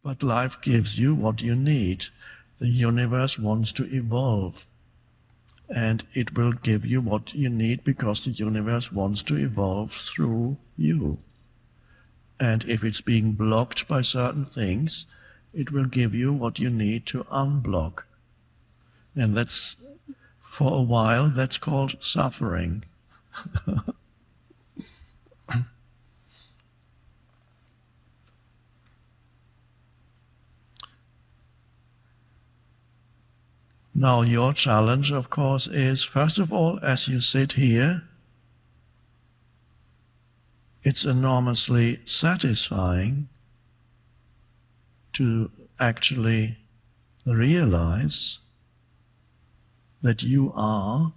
But life gives you what you need. The universe wants to evolve. And it will give you what you need because the universe wants to evolve through you. And if it's being blocked by certain things, it will give you what you need to unblock. And that's, for a while, that's called suffering. Now your challenge, of course, is, first of all, as you sit here, it's enormously satisfying to actually realize that you are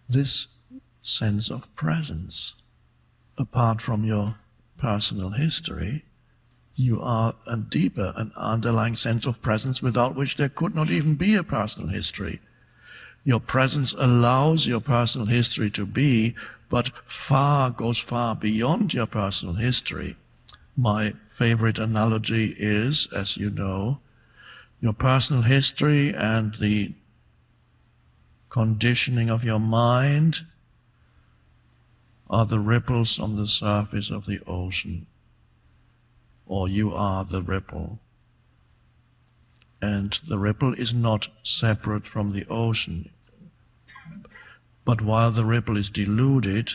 this sense of presence. Apart from your personal history, you are a deeper, an underlying sense of presence without which there could not even be a personal history. Your presence allows your personal history to be, but goes far beyond your personal history. My favorite analogy is, as you know, your personal history and the conditioning of your mind are the ripples on the surface of the ocean. Or you are the ripple. And the ripple is not separate from the ocean. But while the ripple is deluded,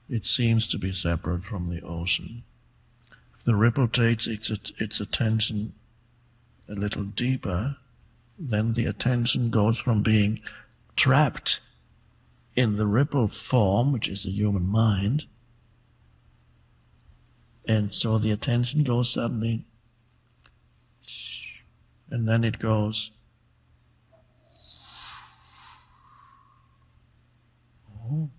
it seems to be separate from the ocean. If the ripple takes its attention a little deeper, then the attention goes from being trapped in the ripple form, which is the human mind, and so the attention goes suddenly, and then it goes, oh.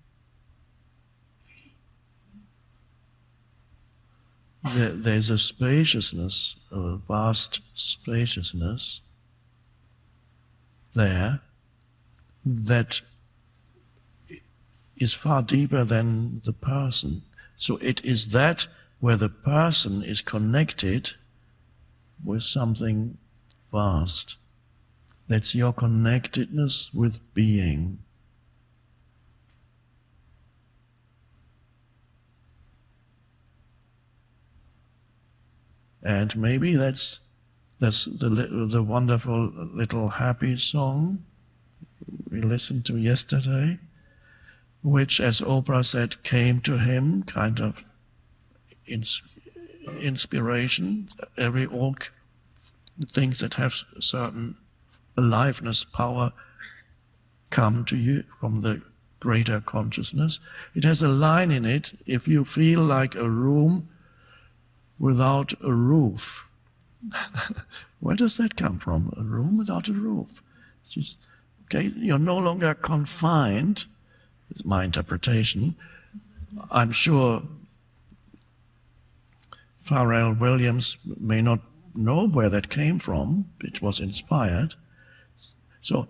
There's a spaciousness, a vast spaciousness there that is far deeper than the person. So it is that where the person is connected with something vast. That's your connectedness with being. And maybe that's the wonderful little happy song we listened to yesterday, which, as Oprah said, came to him kind of inspiration. All things that have certain aliveness, power, come to you from the greater consciousness. It has a line in it, if you feel like a room without a roof. Where does that come from? A room without a roof. It's just, okay, you're no longer confined. It's my interpretation. I'm sure Pharrell Williams may not know where that came from. It was inspired. So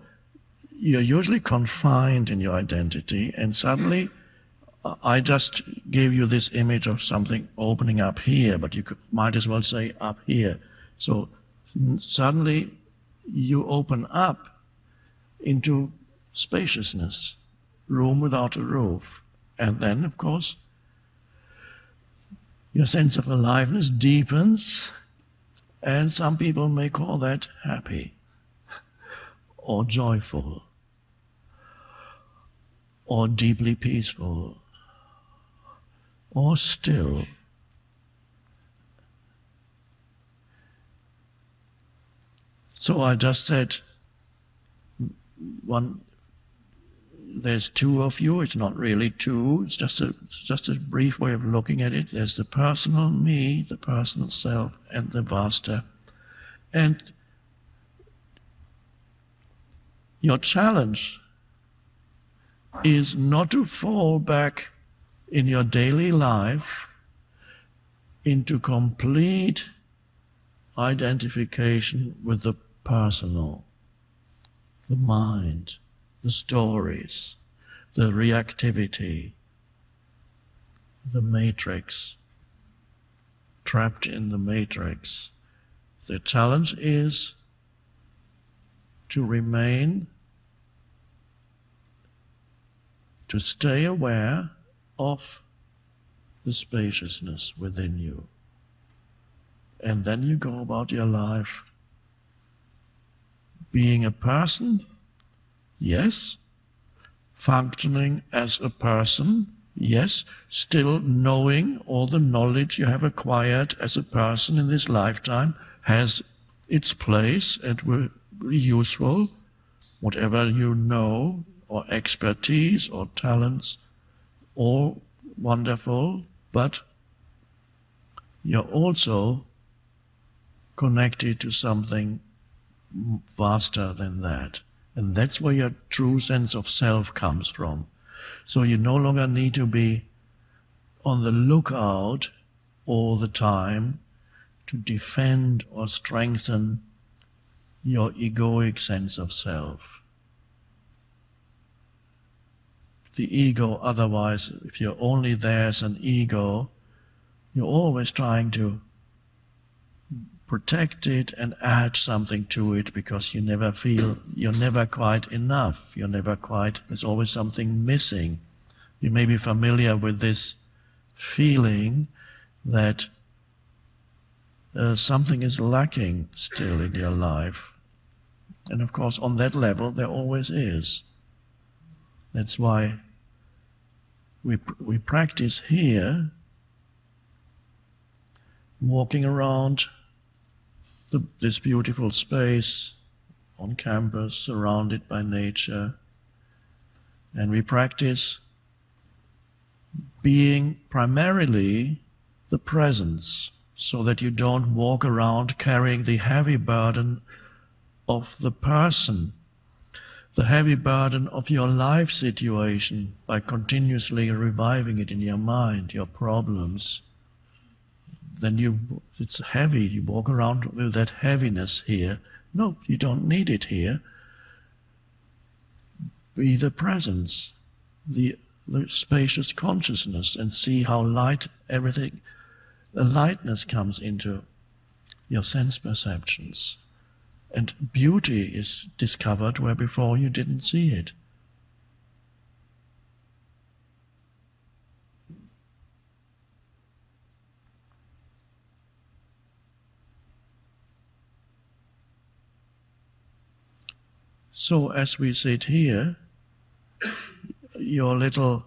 you're usually confined in your identity, and suddenly I just gave you this image of something opening up here, but you might as well say up here. So suddenly you open up into spaciousness, room without a roof. And then, of course, your sense of aliveness deepens, and some people may call that happy, or joyful, or deeply peaceful, or still. So I just said, there's two of you. It's not really two. It's just a brief way of looking at it. There's the personal me, the personal self, and the vaster. And your challenge is not to fall back in your daily life into complete identification with the personal, the mind, the stories, the reactivity, the matrix, trapped in the matrix. The challenge is to stay aware of the spaciousness within you. And then you go about your life being a person, yes, functioning as a person, yes, still knowing all the knowledge you have acquired as a person in this lifetime has its place and will be useful, whatever you know, or expertise, or talents, all wonderful, but you're also connected to something vaster than that. And that's where your true sense of self comes from. So you no longer need to be on the lookout all the time to defend or strengthen your egoic sense of self. The ego, otherwise, if you're only there as an ego, you're always trying to protect it and add something to it, because you never feel you're never quite enough. There's always something missing. You may be familiar with this feeling that something is lacking still in your life. And of course, on that level, there always is. That's why we practice here, walking around this beautiful space on campus, surrounded by nature. And we practice being primarily the presence, so that you don't walk around carrying the heavy burden of the person, the heavy burden of your life situation, by continuously reviving it in your mind, your problems. Then it's heavy, you walk around with that heaviness here. No, you don't need it here. Be the presence, the spacious consciousness, and see how light everything, the lightness comes into your sense perceptions. And beauty is discovered where before you didn't see it. So as we sit here, the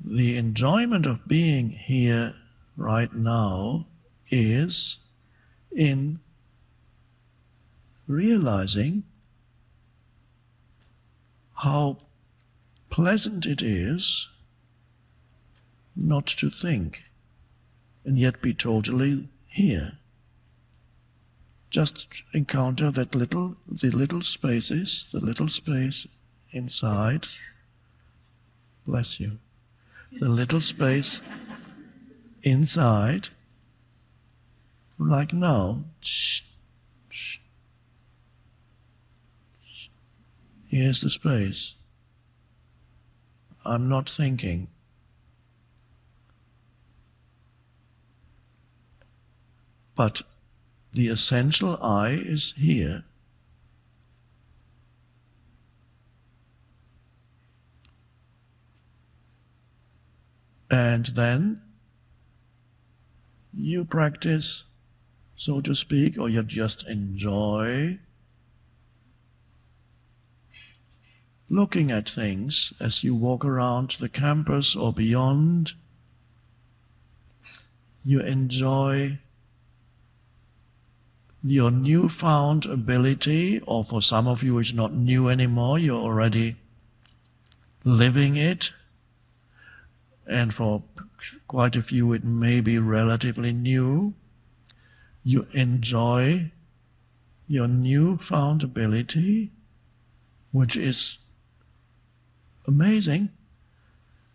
enjoyment of being here right now is in realizing how pleasant it is not to think and yet be totally here. Just encounter the little spaces, the little space inside. Bless you. The little space inside, like now. Here's the space. I'm not thinking. But the essential I is here. And then you practice, so to speak, or you just enjoy looking at things as you walk around the campus or beyond. You enjoy your newfound ability, or for some of you it's not new anymore, you're already living it, and for quite a few it may be relatively new. You enjoy your newfound ability, which is amazing,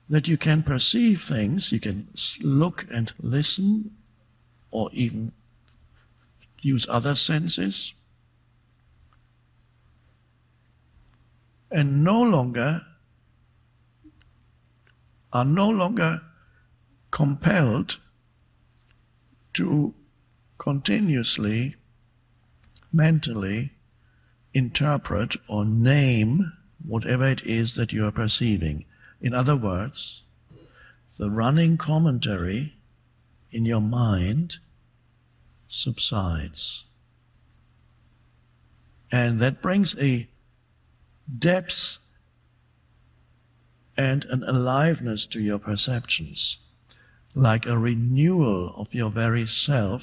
that you can perceive things, you can look and listen, or even use other senses, and are no longer compelled to continuously mentally interpret or name whatever it is that you are perceiving. In other words, the running commentary in your mind subsides. And that brings a depth and an aliveness to your perceptions, like a renewal of your very self,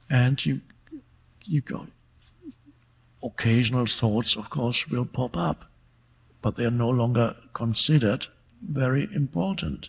and you go. Occasional thoughts, of course, will pop up, but they are no longer considered very important.